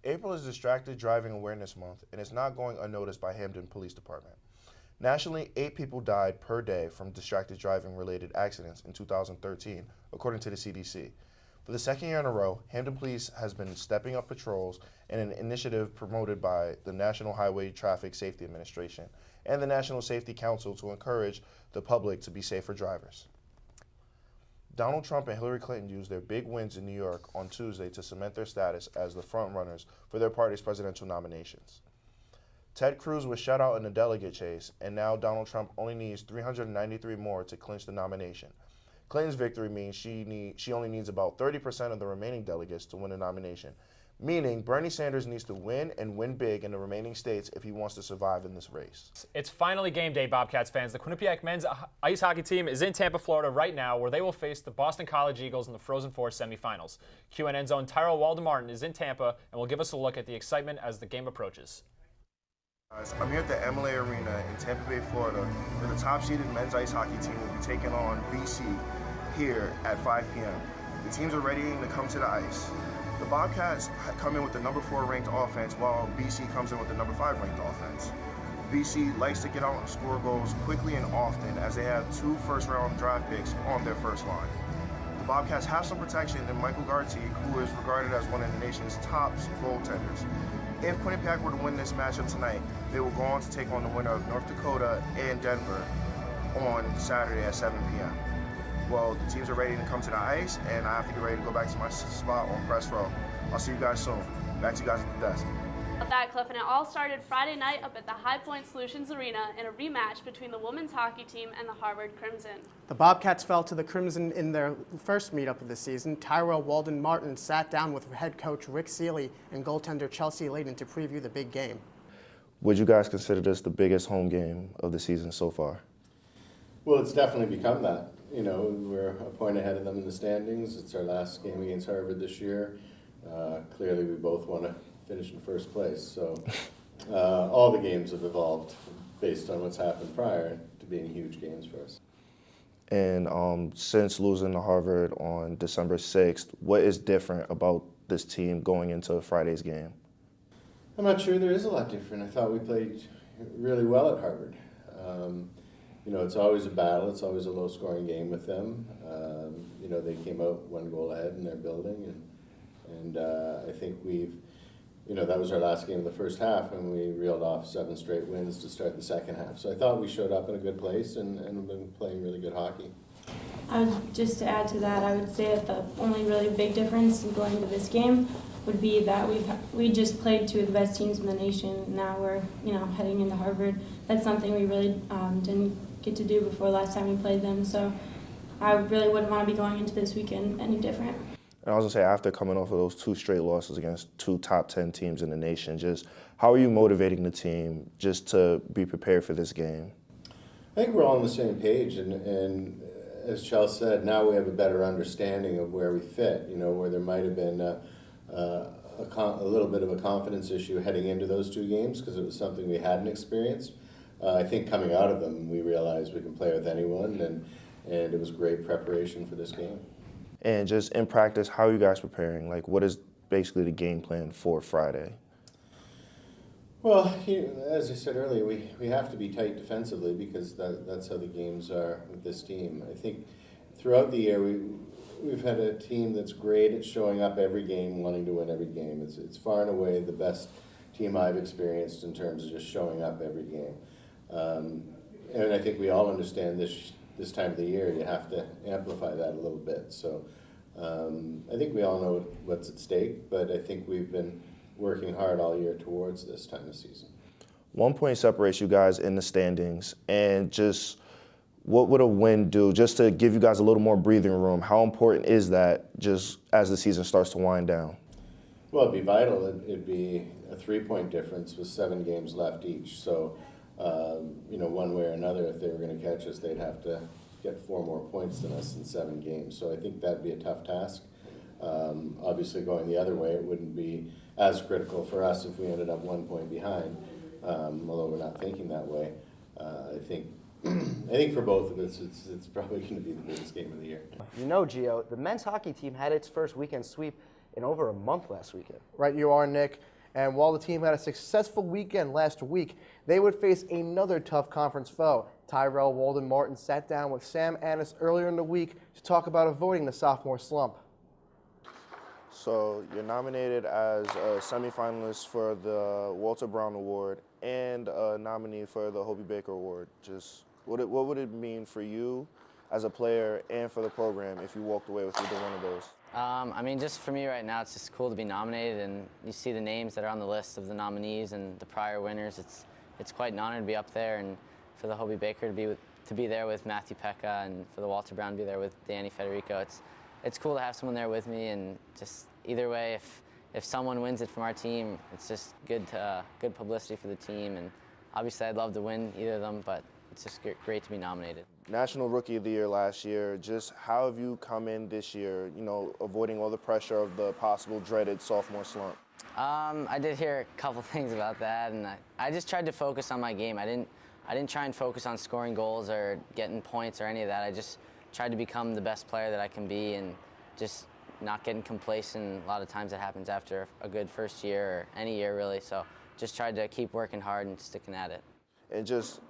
April is Distracted Driving Awareness Month, and it's not going unnoticed by Hamden Police Department. Nationally, 8 people died per day from distracted driving-related accidents in 2013, according to the CDC. For the second year in a row, Hamden Police has been stepping up patrols in an initiative promoted by the National Highway Traffic Safety Administration and the National Safety Council to encourage the public to be safer drivers. Donald Trump and Hillary Clinton used their big wins in New York on Tuesday to cement their status as the frontrunners for their party's presidential nominations. Ted Cruz was shut out in the delegate chase, and now Donald Trump only needs 393 more to clinch the nomination. Clinton's victory means she only needs about 30% of the remaining delegates to win the nomination, meaning Bernie Sanders needs to win and win big in the remaining states if he wants to survive in this race. It's finally game day, Bobcats fans. The Quinnipiac men's ice hockey team is in Tampa, Florida right now, where they will face the Boston College Eagles in the Frozen Four semifinals. QNN's own Tyrell Walden-Martin is in Tampa and will give us a look at the excitement as the game approaches. I'm here at the MLA Arena in Tampa Bay, Florida, where the top-seeded men's ice hockey team will be taking on BC here at 5 p.m. The teams are readying to come to the ice. The Bobcats come in with the number 4 ranked offense, while BC comes in with the number 5 ranked offense. BC likes to get out and score goals quickly and often, as they have 2 first-round draft picks on their first line. The Bobcats have some protection in Michael Garty, who is regarded as one of the nation's top goaltenders. If Quinnipiac were to win this matchup tonight, they will go on to take on the winner of North Dakota and Denver on Saturday at 7 p.m. Well, the teams are ready to come to the ice, and I have to get ready to go back to my spot on press row. I'll see you guys soon. Back to you guys at the desk. That, Cliff, and it all started Friday night up at the High Point Solutions Arena in a rematch between the women's hockey team and the Harvard Crimson. The Bobcats fell to the Crimson in their first meetup of the season. Tyrell Walden-Martin sat down with head coach Rick Seeley and goaltender Chelsea Layton to preview the big game. Would you guys consider this the biggest home game of the season so far? Well, it's definitely become that. You know, we're a point ahead of them in the standings. It's our last game against Harvard this year. Clearly, we both want to finish in first place. So all the games have evolved based on what's happened prior to being huge games for us. And since losing to Harvard on December 6th, what is different about this team going into Friday's game? I'm not sure there is a lot different. I thought we played really well at Harvard. You know, it's always a battle. It's always a low-scoring game with them. You know, they came out 1 goal ahead in their building, and I think you know, that was our last game of the first half, and we reeled off 7 straight wins to start the second half. So I thought we showed up in a good place and have been playing really good hockey. Just to add to that, I would say that the only really big difference in going to this game would be that we just played 2 of the best teams in the nation. Now we're, you know, heading into Harvard. That's something we really didn't get to do before last time we played them. So I really wouldn't want to be going into this weekend any different. And I was going to say, after coming off of those 2 straight losses against 2 top 10 teams in the nation, just how are you motivating the team just to be prepared for this game? I think we're all on the same page, and as Chelsea said, now we have a better understanding of where we fit, you know, where there might have been a little bit of a confidence issue heading into those 2 games because it was something we hadn't experienced. I think coming out of them, we realized we can play with anyone, and it was great preparation for this game. And just in practice, how are you guys preparing? Like, what is basically the game plan for Friday? Well, as I said earlier, we have to be tight defensively because that's how the games are with this team. I think throughout the year, we've had a team that's great at showing up every game, wanting to win every game. It's far and away the best team I've experienced in terms of just showing up every game. And I think we all understand this time of the year, you have to amplify that a little bit. So I think we all know what's at stake, but I think we've been working hard all year towards this time of season. 1 point separates you guys in the standings, and just what would a win do just to give you guys a little more breathing room? How important is that just as the season starts to wind down? Well, it'd be vital. It'd be a 3-point difference with 7 games left each. So, you know, one way or another, if they were going to catch us, they'd have to get 4 more points than us in 7 games. So I think that'd be a tough task. Obviously, going the other way, it wouldn't be as critical for us if we ended up 1 point behind, although we're not thinking that way. I think for both of us, it's probably going to be the biggest game of the year. You know, Gio, the men's hockey team had its first weekend sweep in over a month last weekend. Right, you are, Nick. And while the team had a successful weekend last week, they would face another tough conference foe. Tyrell Walden-Martin sat down with Sam Annis earlier in the week to talk about avoiding the sophomore slump. So you're nominated as a semifinalist for the Walter Brown Award and a nominee for the Hobie Baker Award. Just what would it mean for you as a player and for the program if you walked away with either one of those? I mean, just for me right now, it's just cool to be nominated, and you see the names that are on the list of the nominees and the prior winners. It's quite an honor to be up there, and for the Hobie Baker to be there with Matthew Pekka, and for the Walter Brown to be there with Danny Federico. It's cool to have someone there with me, and just either way, if someone wins it from our team, it's just good publicity for the team, and obviously I'd love to win either of them, but it's just great to be nominated. National Rookie of the Year last year, just how have you come in this year, avoiding all the pressure of the possible dreaded sophomore slump? I did hear a couple things about that, and I just tried to focus on my game. I didn't try and focus on scoring goals or getting points or any of that. I just tried to become the best player that I can be and just not getting complacent. A lot of times it happens after a good first year or any year really, so just tried to keep working hard and sticking at it. And just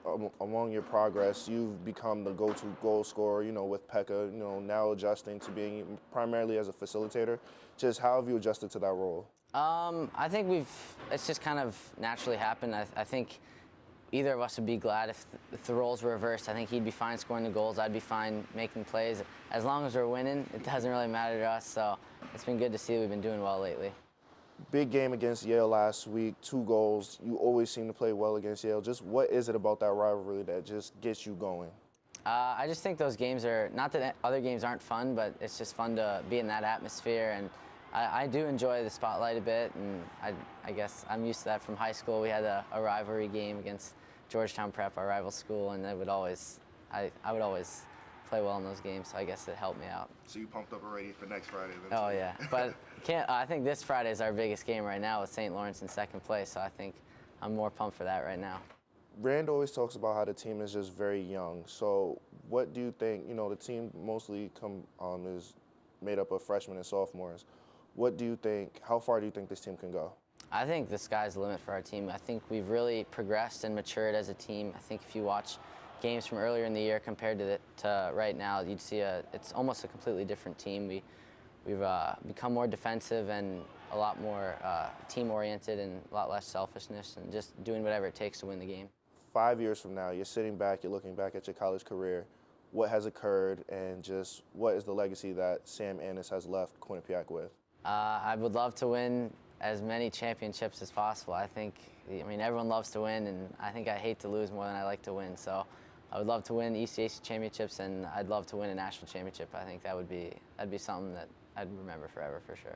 among your progress, you've become the go-to goal scorer, with Pekka, now adjusting to being primarily as a facilitator. Just how have you adjusted to that role? I think it's just kind of naturally happened. I think either of us would be glad if the roles were reversed. I think he'd be fine scoring the goals, I'd be fine making plays. As long as we're winning, it doesn't really matter to us, so it's been good to see we've been doing well lately. Big game against Yale last week, 2 goals. You always seem to play well against Yale. Just what is it about that rivalry that just gets you going? I just think those games are, not that other games aren't fun, but it's just fun to be in that atmosphere, and I do enjoy the spotlight a bit, and I guess I'm used to that from high school. We had a rivalry game against Georgetown Prep, our rival school, and I would always play well in those games, so I guess it helped me out. So you pumped up already for next Friday then? Oh yeah, but I think this Friday is our biggest game right now with St. Lawrence in second place, so I think I'm more pumped for that right now. Rand always talks about how the team is just very young. So what do you think, the team mostly is made up of freshmen and sophomores. How far do you think this team can go? I think the sky's the limit for our team. I think we've really progressed and matured as a team. I think if you watch games from earlier in the year compared to right now, you'd see it's almost a completely different team. We've become more defensive and a lot more team-oriented and a lot less selfishness and just doing whatever it takes to win the game. 5 years from now, you're sitting back, you're looking back at your college career. What has occurred, and just what is the legacy that Sam Annis has left Quinnipiac with? I would love to win as many championships as possible. I mean, everyone loves to win, and I think I hate to lose more than I like to win. So I would love to win ECAC championships, and I'd love to win a national championship. I think that'd be something that I'd remember forever for sure.